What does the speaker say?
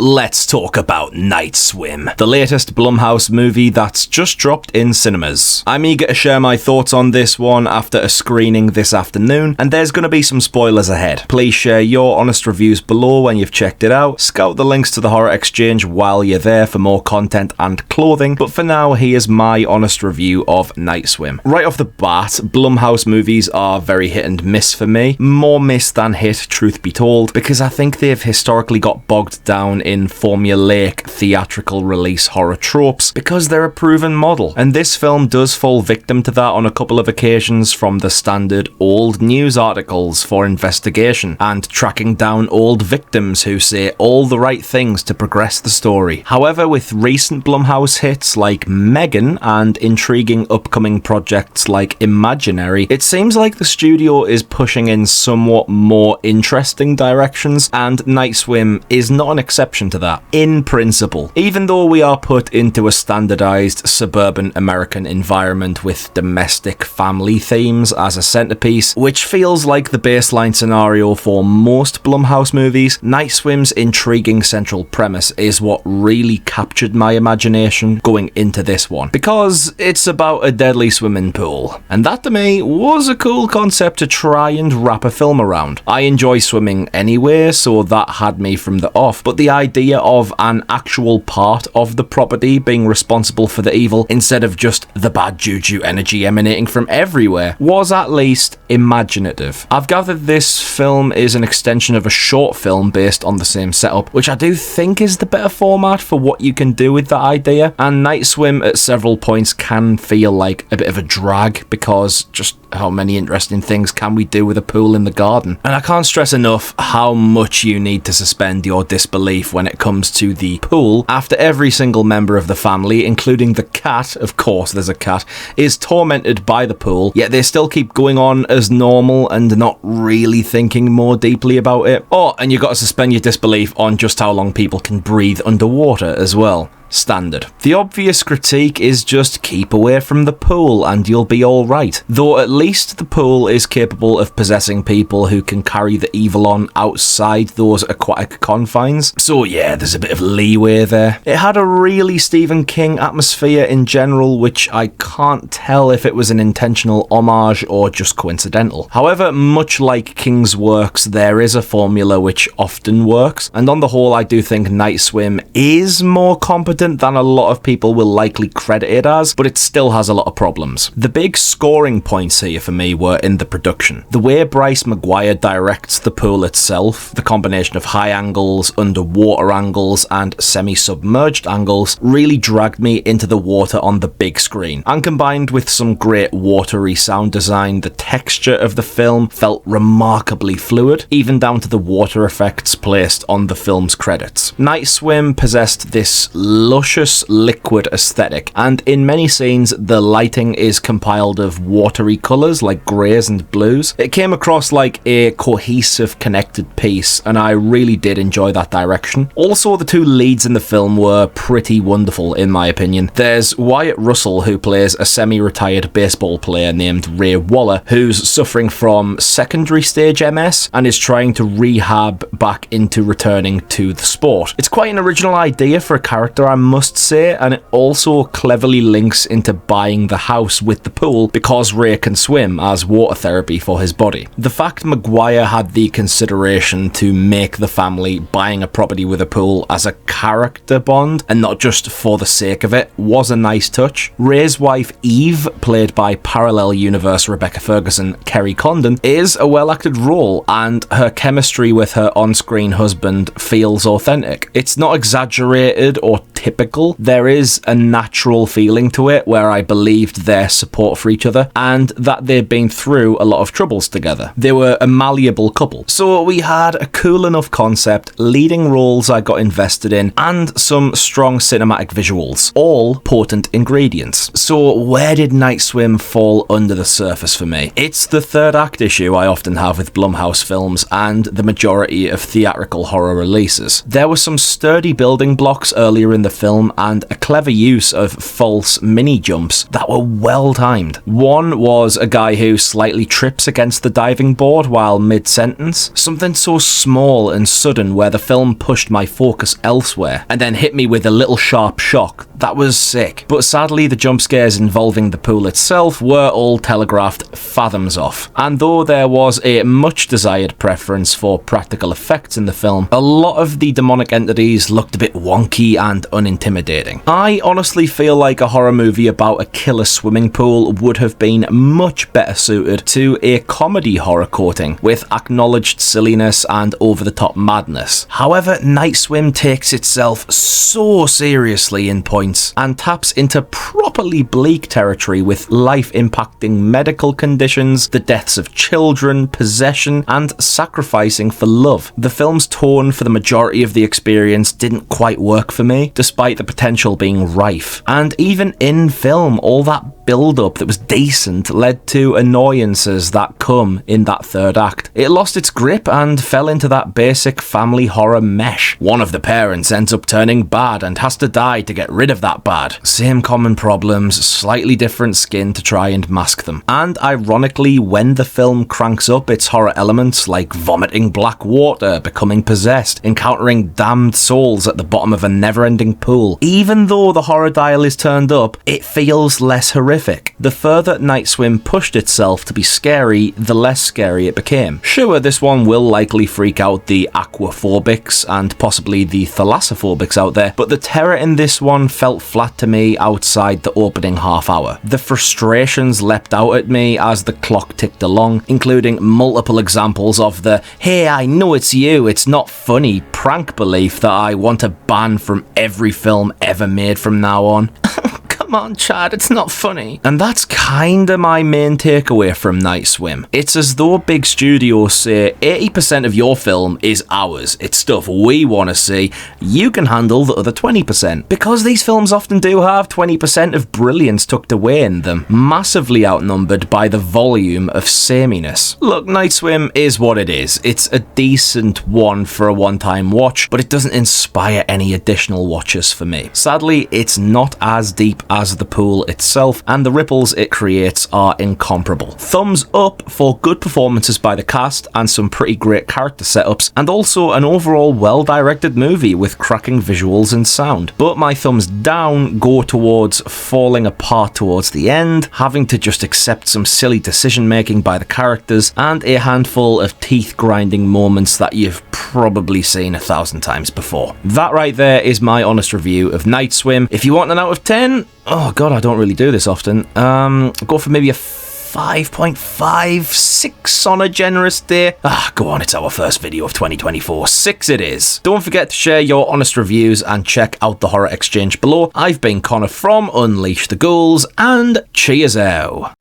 Let's talk about Night Swim, the latest Blumhouse movie that's just dropped in cinemas. I'm eager to share my thoughts on this one after a screening this afternoon, and there's going to be some spoilers ahead. Please share your honest reviews below when you've checked it out. Scout the links to the Horror Exchange while you're there for more content and clothing, but for now, here's my honest review of Night Swim. Right off the bat, Blumhouse movies are very hit and miss for me. More miss than hit, truth be told, because I think they've historically got bogged down in formulaic theatrical release horror tropes because they're a proven model, and this film does fall victim to that on a couple of occasions, from the standard old news articles for investigation and tracking down old victims who say all the right things to progress the story. However, with recent Blumhouse hits like Megan and intriguing upcoming projects like Imaginary, it seems like the studio is pushing in somewhat more interesting directions, and Night Swim is not an exception to that, in principle. Even though we are put into a standardized suburban American environment with domestic family themes as a centerpiece, which feels like the baseline scenario for most Blumhouse movies, Night Swim's intriguing central premise is what really captured my imagination going into this one, because it's about a deadly swimming pool, and that to me was a cool concept to try and wrap a film around. I enjoy swimming anyway, so that had me from the off, but the idea of an actual part of the property being responsible for the evil instead of just the bad juju energy emanating from everywhere was at least imaginative. I've gathered this film is an extension of a short film based on the same setup, which I do think is the better format for what you can do with that idea, and Night Swim at several points can feel like a bit of a drag because just how many interesting things can we do with a pool in the garden? And I can't stress enough how much you need to suspend your disbelief when it comes to the pool after every single member of the family, including the cat, of course there's a cat, is tormented by the pool, yet they still keep going on as normal and not really thinking more deeply about it. Oh, and you got to suspend your disbelief on just how long people can breathe underwater as well. Standard. The obvious critique is just keep away from the pool and you'll be alright, though at least the pool is capable of possessing people who can carry the evil on outside those aquatic confines, so yeah, there's a bit of leeway there. It had a really Stephen King atmosphere in general, which I can't tell if it was an intentional homage or just coincidental. However, much like King's works, there is a formula which often works, and on the whole I do think Night Swim is more competent than a lot of people will likely credit it as, but it still has a lot of problems. The big scoring points here for me were in the production. The way Bryan McGuire directs the pool itself, the combination of high angles, underwater angles, and semi-submerged angles really dragged me into the water on the big screen. And combined with some great watery sound design, the texture of the film felt remarkably fluid, even down to the water effects placed on the film's credits. Night Swim possessed this luscious liquid aesthetic, and in many scenes the lighting is compiled of watery colours like greys and blues. It came across like a cohesive, connected piece, and I really did enjoy that direction. Also, the two leads in the film were pretty wonderful in my opinion. There's Wyatt Russell, who plays a semi-retired baseball player named Ray Waller, who's suffering from secondary stage MS and is trying to rehab back into returning to the sport. It's quite an original idea for a character, I must say, and it also cleverly links into buying the house with the pool because Ray can swim as water therapy for his body. The fact McGuire had the consideration to make the family buying a property with a pool as a character bond and not just for the sake of it was a nice touch. Ray's wife Eve, played by parallel universe Rebecca Ferguson Kerry Condon, is a well-acted role, and her chemistry with her on-screen husband feels authentic. It's not exaggerated or typical. There is a natural feeling to it where I believed their support for each other and that they'd been through a lot of troubles together. They were a malleable couple. So we had a cool enough concept, leading roles I got invested in, and some strong cinematic visuals, all potent ingredients. So where did Night Swim fall under the surface for me? It's the third act issue I often have with Blumhouse films and the majority of theatrical horror releases. There were some sturdy building blocks earlier in the the film and a clever use of false mini jumps that were well timed. One was a guy who slightly trips against the diving board while mid-sentence, something so small and sudden where the film pushed my focus elsewhere and then hit me with a little sharp shock. That was sick. But sadly, the jump scares involving the pool itself were all telegraphed fathoms off. And though there was a much desired preference for practical effects in the film, a lot of the demonic entities looked a bit wonky and unintimidating. I honestly feel like a horror movie about a killer swimming pool would have been much better suited to a comedy horror coating with acknowledged silliness and over-the-top madness. However, Night Swim takes itself so seriously in points and taps into properly bleak territory with life-impacting medical conditions, the deaths of children, possession, and sacrificing for love. The film's tone for the majority of the experience didn't quite work for me, despite the potential being rife. And even in film, all that build-up that was decent led to annoyances that come in that third act. It lost its grip and fell into that basic family horror mesh. One of the parents ends up turning bad and has to die to get rid of that bad. Same common problems, slightly different skin to try and mask them. And ironically, when the film cranks up its horror elements like vomiting black water, becoming possessed, encountering damned souls at the bottom of a never-ending pool, even though the horror dial is turned up, it feels less horrific. The further Night Swim pushed itself to be scary, the less scary it became. Sure, this one will likely freak out the aquaphobics and possibly the thalassophobics out there, but the terror in this one felt flat to me outside the opening half hour. The frustrations leapt out at me as the clock ticked along, including multiple examples of the "hey, I know it's you, it's not funny" prank belief that I want to ban from every film ever made from now on. Come on, Chad, it's not funny. And that's kinda my main takeaway from Night Swim. It's as though big studios say 80% of your film is ours, it's stuff we want to see, you can handle the other 20%. Because these films often do have 20% of brilliance tucked away in them, massively outnumbered by the volume of sameness. Look, Night Swim is what it is. It's a decent one for a one-time watch, but it doesn't inspire any additional watches for me. Sadly, it's not as deep as the pool itself, and the ripples it creates are incomparable. Thumbs up for good performances by the cast and some pretty great character setups, and also an overall well-directed movie with cracking visuals and sound. But my thumbs down go towards falling apart towards the end, having to just accept some silly decision-making by the characters, and a handful of teeth-grinding moments that you've probably seen 1,000 times before. That right there is my honest review of Night Swim. If you want an out of 10, oh god, I don't really do this often. Go for maybe a 5.5, 6 on a generous day. Go on, it's our first video of 2024. 6 it is. Don't forget to share your honest reviews and check out the Horror Exchange below. I've been Connor from Unleash the Ghouls, and cheers out.